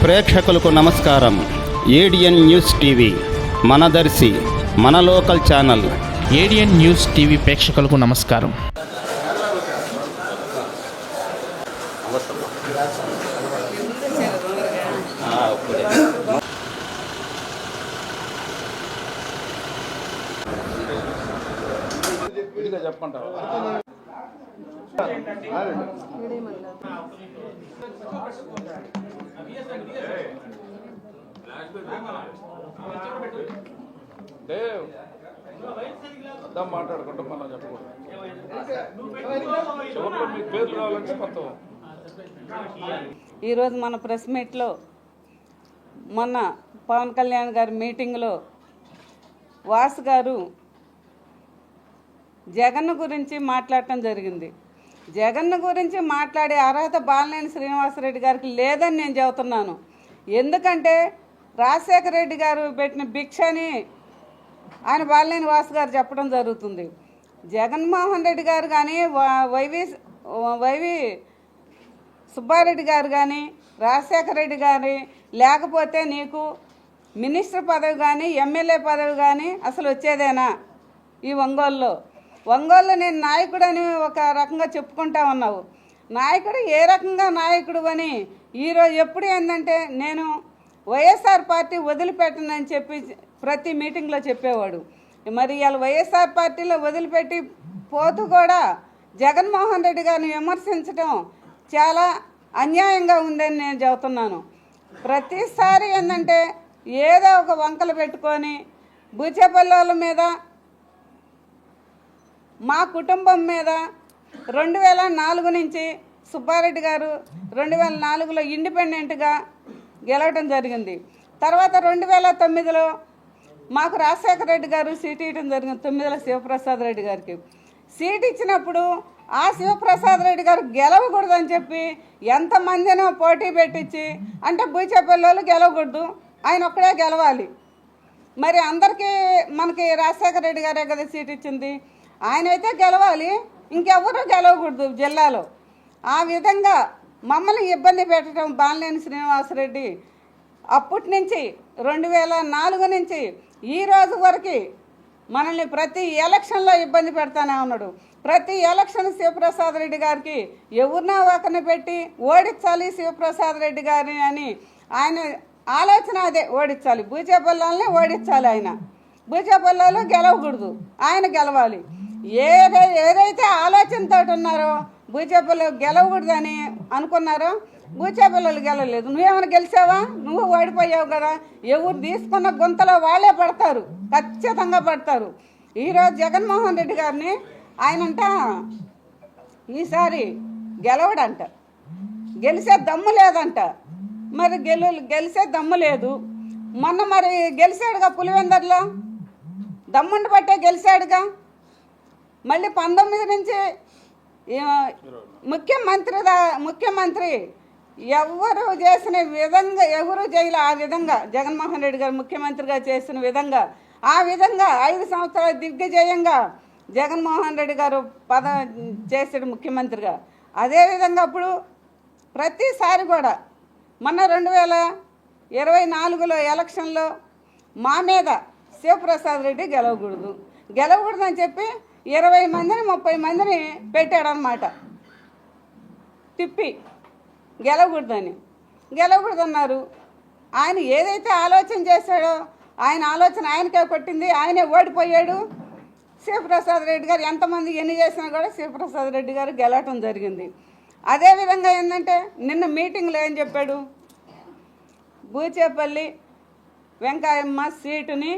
ప్రేక్షకులకు నమస్కారం. ADN news TV మనదర్శి, మన local channel. ADN news TV ప్రేక్షకులకు నమస్కారం. మాట్లాడుకుంటాం మనం చెప్పకూడదు. మీ పేర్లు రావాలంటే మొత్తం ఈరోజు మన ప్రెస్ మీట్లో మొన్న పవన్ కళ్యాణ్ గారి మీటింగ్లో వాసు గారు జగన్ గురించి మాట్లాడటం జరిగింది. జగన్ గురించి మాట్లాడే అర్హత బాలినేని శ్రీనివాసరెడ్డి గారికి లేదని నేను చెబుతున్నాను. ఎందుకంటే రాజశేఖర రెడ్డి గారు పెట్టిన భిక్షని ఆయన బాలినేని వాసు గారు చెప్పడం జరుగుతుంది. జగన్మోహన్ రెడ్డి గారు కానీ వైవి సుబ్బారెడ్డి గారు కానీ రాజశేఖర రెడ్డి గారి లేకపోతే నీకు మినిస్టర్ పదవి కానీ ఎమ్మెల్యే పదవి కానీ అసలు వచ్చేదేనా? ఈ ఒంగోలులో నేను నాయకుడని ఒక రకంగా చెప్పుకుంటా ఉన్నావు. నాయకుడు ఏ రకంగా నాయకుడు అని ఈరోజు ఎప్పుడు ఏంటంటే నేను వైఎస్ఆర్ పార్టీ వదిలిపెట్టనని చెప్పి ప్రతి మీటింగ్లో చెప్పేవాడు. మరి ఇవాళ వైఎస్ఆర్ పార్టీలో వదిలిపెట్టి పోతూ కూడా జగన్మోహన్ రెడ్డి గారిని విమర్శించడం చాలా అన్యాయంగా ఉందని నేను చెబుతున్నాను. ప్రతిసారి ఏంటంటే ఏదో ఒక వంకలు పెట్టుకొని బూచేపల్లి మీద, మా కుటుంబం మీద 2004 నుంచి సుబ్బారెడ్డి గారు 2004లో ఇండిపెండెంట్గా గెలవడం జరిగింది. తర్వాత 2009లో మాకు రాజశేఖర రెడ్డి గారు సీట్ ఇవ్వడం జరిగింది. 9లో శివప్రసాద్ రెడ్డి గారికి సీట్ ఇచ్చినప్పుడు ఆ శివప్రసాద్ రెడ్డి గారు గెలవకూడదని చెప్పి ఎంతమందినో పోటీ పెట్టించి, అంటే బూచేపల్లి గెలవకూడదు, ఆయన ఒక్కడే గెలవాలి. మరి అందరికీ మనకి రాజశేఖర రెడ్డి గారే కదా సీట్ ఇచ్చింది, ఆయన అయితే గెలవాలి, ఇంకెవరూ గెలవకూడదు జిల్లాలో. ఆ విధంగా మమ్మల్ని ఇబ్బంది పెట్టడం బాలినేని శ్రీనివాసరెడ్డి అప్పటి నుంచి 2004 నుంచి ఈ రోజు వరకు మనల్ని ప్రతి ఎలక్షన్లో ఇబ్బంది పెడతానే ఉన్నాడు. ప్రతి ఎలక్షన్ శివప్రసాద్ రెడ్డి గారికి ఎవరినో ఒకరిని పెట్టి ఓడించాలి శివప్రసాద్ రెడ్డి గారిని అని ఆయన ఆలోచన అదే, ఓడించాలి, బూచేపల్లిని ఓడించాలి. ఆయన బూచేపల్లిలో గెలవకూడదు, ఆయన గెలవాలి. ఏదైతే ఆలోచనతో ఉన్నారో బూచేపల్లి గెలవకూడదని అనుకున్నారో బూచేపల్లి గెలవలేదు. నువ్వేమైనా గెలిచావా? నువ్వు ఓడిపోయావు కదా. ఎవరు తీసుకున్న గుంతలో వాళ్ళే పడతారు, ఖచ్చితంగా పడతారు. ఈరోజు జగన్మోహన్ రెడ్డి గారిని ఆయనంట ఈసారి గెలవడంట, గెలిచే దమ్ము లేదంట. మరి గెలిచే దమ్ము లేదు. మొన్న మరి గెలిచాడుగా పులివెందర్లో, దమ్ముండి పట్టే గెలిచాడుగా. మళ్ళీ 19 నుంచి ముఖ్యమంత్రి ఎవరు చేసిన విధంగా ఎవరు చేయలే. ఆ విధంగా జగన్మోహన్ రెడ్డి గారు ముఖ్యమంత్రిగా చేసిన విధంగా, ఆ విధంగా 5 సంవత్సరాల దిగ్విజయంగా జగన్మోహన్ రెడ్డి గారు చేసాడు ముఖ్యమంత్రిగా. అదేవిధంగా అప్పుడు ప్రతిసారి కూడా మొన్న 2024లో ఎలక్షన్లో మా మీద శివప్రసాద్ రెడ్డి గెలవకూడదని చెప్పి 20 మందిని 30 మందిని పెట్టాడనమాట. తిప్పి గెలవకూడదన్నారు. ఆయన ఏదైతే ఆలోచన చేశాడో ఆయన ఆలోచన ఆయనకే కొట్టింది, ఆయనే ఓడిపోయాడు. శివప్రసాద్ రెడ్డి గారు ఎంతమంది ఎన్ని చేసినా కూడా శివప్రసాద్ రెడ్డి గారు గెలవటం జరిగింది. అదేవిధంగా ఏంటంటే నిన్న మీటింగ్లో ఏం చెప్పాడు, బూచేపల్లి వెంకయ్యమ్మ సీటుని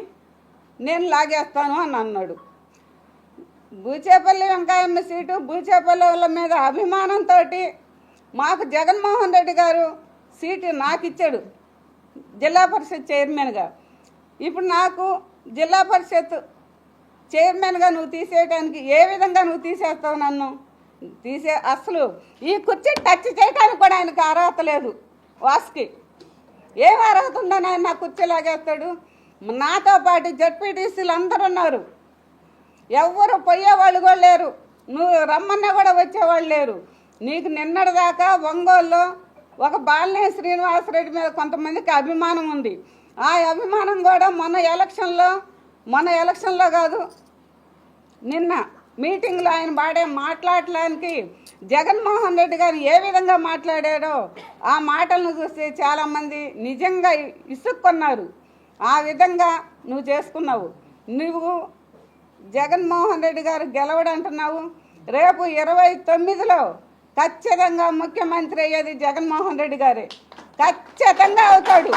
నేను లాగేస్తాను అని అన్నాడు. బూచేపల్లి వెంకయ్యమ్మ సీటు బూచేపల్లి వాళ్ళ మీద అభిమానంతో మాకు జగన్మోహన్ రెడ్డి గారు సీటు నాకు ఇచ్చాడు జిల్లా పరిషత్ చైర్మన్గా. ఇప్పుడు నాకు జిల్లా పరిషత్ చైర్మన్గా నువ్వు తీసేయడానికి ఏ విధంగా నువ్వు తీసేస్తావు? నన్ను అసలు ఈ కుర్చీ టచ్ చేయడానికి కూడా ఆయనకు అర్హత లేదు. వాసుకి ఏం అర్హత ఉందని ఆయన నా కుర్చీ లాగేస్తాడు? నాతో పాటు జడ్పీటీసీలు అందరూ ఉన్నారు, ఎవరు పోయేవాళ్ళు కూడా లేరు, నువ్వు రమ్మన్నా కూడా వచ్చేవాళ్ళు లేరు. నీకు నిన్నటిదాకా ఒంగోలులో ఒక బాలినేని శ్రీనివాసరెడ్డి మీద కొంతమందికి అభిమానం ఉంది. ఆ అభిమానం కూడా మొన్న ఎలక్షన్లో కాదు, నిన్న మీటింగ్లో ఆయన మాట్లాడటానికి జగన్మోహన్ రెడ్డి గారు ఏ విధంగా మాట్లాడారో ఆ మాటలను చూసి చాలామంది నిజంగా ఇసుక్కున్నారు. ఆ విధంగా నువ్వు చేసుకున్నావు. నువ్వు జగన్మోహన్ రెడ్డి గారు గెలవడంటున్నావు. రేపు 29లో ఖచ్చితంగా ముఖ్యమంత్రి అయ్యేది జగన్మోహన్ రెడ్డి గారే, ఖచ్చితంగా అవుతాడు.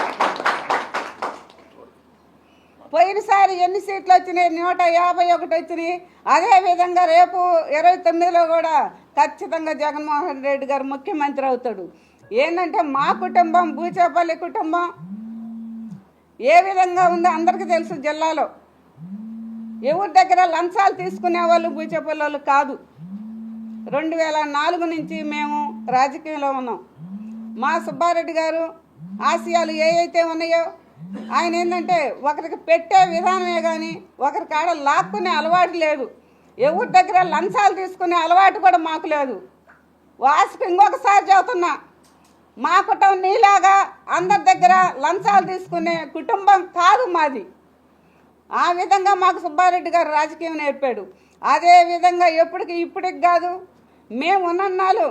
పోయినసారి ఎన్ని సీట్లు వచ్చినాయి? 151 వచ్చినాయి. అదేవిధంగా రేపు 29లో కూడా ఖచ్చితంగా జగన్మోహన్ రెడ్డి గారు ముఖ్యమంత్రి అవుతాడు. ఏంటంటే మా కుటుంబం, బూచేపల్లి కుటుంబం ఏ విధంగా ఉందో అందరికీ తెలుసు. జిల్లాలో ఎవరి దగ్గర లంచాలు తీసుకునే వాళ్ళు బూచేపల్లి వాళ్ళు కాదు. 2004 నుంచి మేము రాజకీయంలో ఉన్నాం. మా సుబ్బారెడ్డి గారు ఆశయాలు ఏవైతే ఉన్నాయో ఆయన ఏంటంటే ఒకరికి పెట్టే విధానమే కానీ ఒకరి కాడ లాక్కునే అలవాటు లేదు. ఎవరి దగ్గర లంచాలు తీసుకునే అలవాటు కూడా మాకు లేదు. వాసుకు ఇంకొకసారి చెబుతున్నా, మా కుటుంబం నీలాగా అందరి దగ్గర లంచాలు తీసుకునే కుటుంబం కాదు మాది. ఆ విధంగా మాకు సుబ్బారెడ్డి గారు రాజకీయం నేర్పాడు. అదేవిధంగా ఇప్పటికి కాదు, మేము ఉన్నన్నాళ్ళు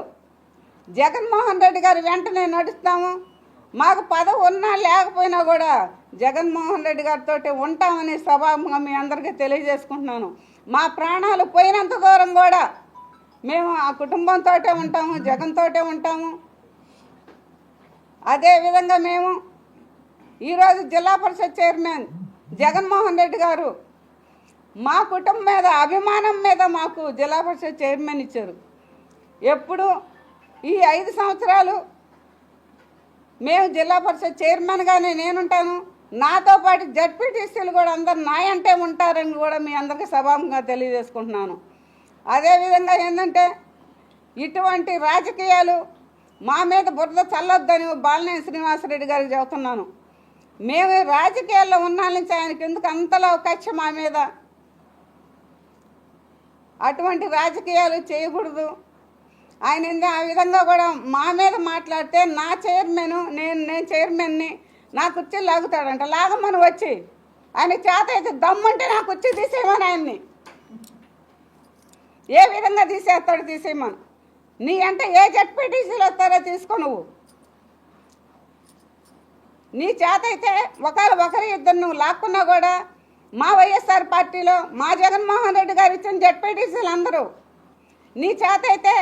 జగన్మోహన్ రెడ్డి గారు వెంటనే నడుస్తాము. మాకు పదవి ఉన్నా లేకపోయినా కూడా జగన్మోహన్ రెడ్డి గారితో ఉంటామని సభాముఖంగా మీ అందరికీ తెలియజేసుకుంటున్నాను. మా ప్రాణాలు పోయినంత దూరం కూడా మేము ఆ కుటుంబంతో ఉంటాము, జగన్తో ఉంటాము. అదేవిధంగా మేము ఈరోజు జిల్లా పరిషత్ చైర్మన్ జగన్మోహన్ రెడ్డి గారు మా కుటుంబం మీద అభిమానం మీద మాకు జిల్లా పరిషత్ చైర్మన్ ఇచ్చారు. ఎప్పుడు ఈ 5 సంవత్సరాలు మేము జిల్లా పరిషత్ చైర్మన్గానే నేనుంటాను. నాతో పాటు జడ్పీటీసీలు కూడా అందరు నాయంటే ఉంటారని కూడా మీ అందరికీ సభాముఖంగా తెలియజేసుకుంటున్నాను. అదేవిధంగా ఏంటంటే ఇటువంటి రాజకీయాలు మా మీద బురద చల్లొద్దని బాలినేని శ్రీనివాసరెడ్డి గారికి చెబుతున్నాను. మేము రాజకీయాల్లో ఉన్న నుంచి ఆయనకి ఎందుకు అంతలా కక్ష మా మీద? అటువంటి రాజకీయాలు చేయకూడదు. ఆయన ఆ విధంగా కూడా మా మీద మాట్లాడితే నా చైర్మన్ నేను చైర్మన్ని నా కుర్చీలు లాగుతాడంట. లాగమని వచ్చి ఆయన చేత అయితే దమ్మంటే నా కుర్చీ తీసేయమని ఆయన్ని ఏ విధంగా తీసేస్తాడు తీసేయమని. నీ అంటే ఏ జడ్పీటీసీలు వస్తారో తీసుకో. నువ్వు నీ చేత అయితే ఒకరి ఇద్దరు నువ్వు లాక్కున్నా కూడా మా వైఎస్ఆర్ పార్టీలో మా జగన్మోహన్ రెడ్డి గారు ఇచ్చిన జడ్పీటీసీలు అందరూ నీ చేత అయితే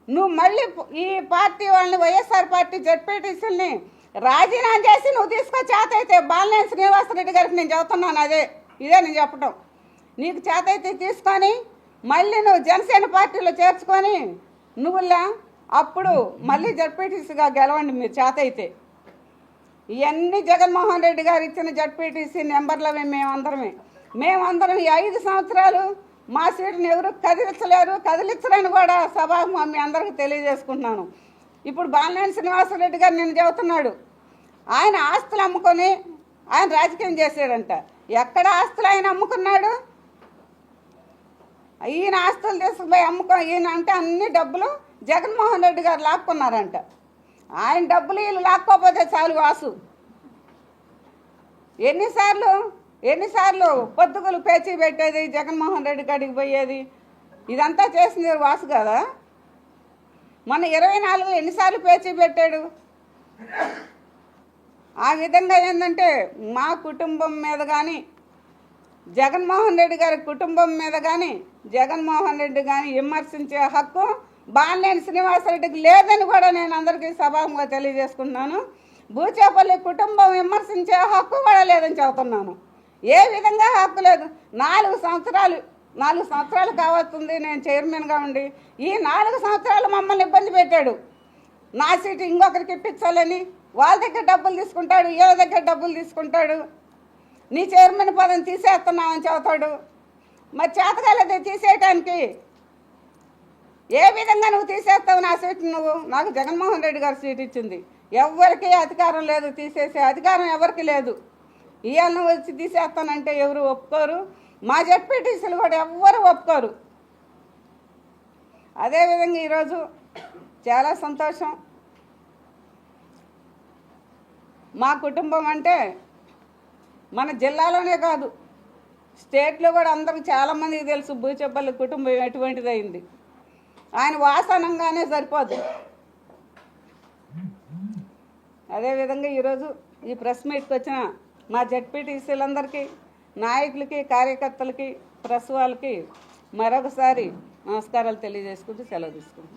నువ్వు మళ్ళీ ఈ పార్టీ వాళ్ళని వైఎస్ఆర్ పార్టీ జడ్పీటీసీలని రాజీనామా చేసి నువ్వు తీసుకో. చేత అయితే బాలినేని శ్రీనివాసరెడ్డి గారికి నేను చెబుతున్నాను. ఇదే నేను చెప్పటం. నీకు చేత అయితే తీసుకొని మళ్ళీ నువ్వు జనసేన పార్టీలో చేర్చుకొని నువ్వులా అప్పుడు మళ్ళీ జడ్పీటీసీగా గెలవండి మీరు చేత అయితే. ఇవన్నీ జగన్మోహన్ రెడ్డి గారు ఇచ్చిన జడ్పీటీసీ నెంబర్లవే. మేమందరం ఈ 5 సంవత్సరాలు మా సీటుని ఎవరు కదిలించలేని కూడా సభకు మీ అందరికీ తెలియజేసుకుంటున్నాను. ఇప్పుడు బాలినేని శ్రీనివాసరెడ్డి గారు నేను చెబుతున్నాడు, ఆయన ఆస్తులు అమ్ముకొని ఆయన రాజకీయం చేసాడంట. ఎక్కడ ఆస్తులు ఆయన అమ్ముకున్నాడు? ఈయన ఆస్తులు తీసుకుపోయి ఈయన అంటే అన్ని డబ్బులు జగన్మోహన్ రెడ్డి గారు లాక్కున్నారంట. ఆయన డబ్బులు వీళ్ళు లాక్కోపోతే చాలు. వాసు ఎన్నిసార్లు పొద్దుగులు పేచీ పెట్టేది, జగన్మోహన్ రెడ్డి కాడికి పోయేది, ఇదంతా చేసింది వాసు కదా. మన 24 ఎన్నిసార్లు పేచీ పెట్టాడు. ఆ విధంగా ఏంటంటే మా కుటుంబం మీద కానీ జగన్మోహన్ రెడ్డి గారి కుటుంబం మీద కానీ జగన్మోహన్ రెడ్డి కానీ విమర్శించే హక్కు బాలినేని శ్రీనివాసరెడ్డికి లేదని కూడా నేను అందరికీ సభాముగా తెలియజేసుకుంటున్నాను. బూచేపల్లి కుటుంబం విమర్శించే హక్కు కూడా లేదని చెబుతున్నాను. ఏ విధంగా హక్కు లేదు. 4 సంవత్సరాలు కావస్తుంది నేను చైర్మన్గా ఉండి. ఈ 4 సంవత్సరాలు మమ్మల్ని ఇబ్బంది పెట్టాడు. నా సీటు ఇంకొకరికి ఇప్పించాలని వాళ్ళ దగ్గర డబ్బులు తీసుకుంటాడు, వీళ్ళ దగ్గర డబ్బులు తీసుకుంటాడు. నీ చైర్మన్ పదం తీసేస్తున్నామని చెబుతాడు. మరి చేతకాలేదు తీసేయటానికి. ఏ విధంగా నువ్వు తీసేస్తావు నా సీటు? నువ్వు నాకు జగన్మోహన్ రెడ్డి గారు సీట్ ఇచ్చింది. ఎవరికి అధికారం లేదు, తీసేసే అధికారం ఎవరికి లేదు. ఇవాళ నువ్వు వచ్చి తీసేస్తానంటే ఎవరు ఒప్పుకోరు. మా జడ్పీటీసీలు కూడా ఎవ్వరు ఒప్పుకోరు. అదేవిధంగా ఈరోజు చాలా సంతోషం. మా కుటుంబం అంటే మన జిల్లాలోనే కాదు, స్టేట్లో కూడా అందరికి చాలామందికి తెలుసు బూచేపల్లి కుటుంబం ఎటువంటిది అయింది. ఆయన వాసనంగానే సరిపోదు. అదేవిధంగా ఈరోజు ఈ ప్రెస్ మీట్కి వచ్చిన మా జడ్పీటీసీలందరికీ, నాయకులకి, కార్యకర్తలకి, ప్రెస్ వాళ్ళకి మరొకసారి నమస్కారాలు తెలియజేసుకుంటూ సెలవు తీసుకుంటాం.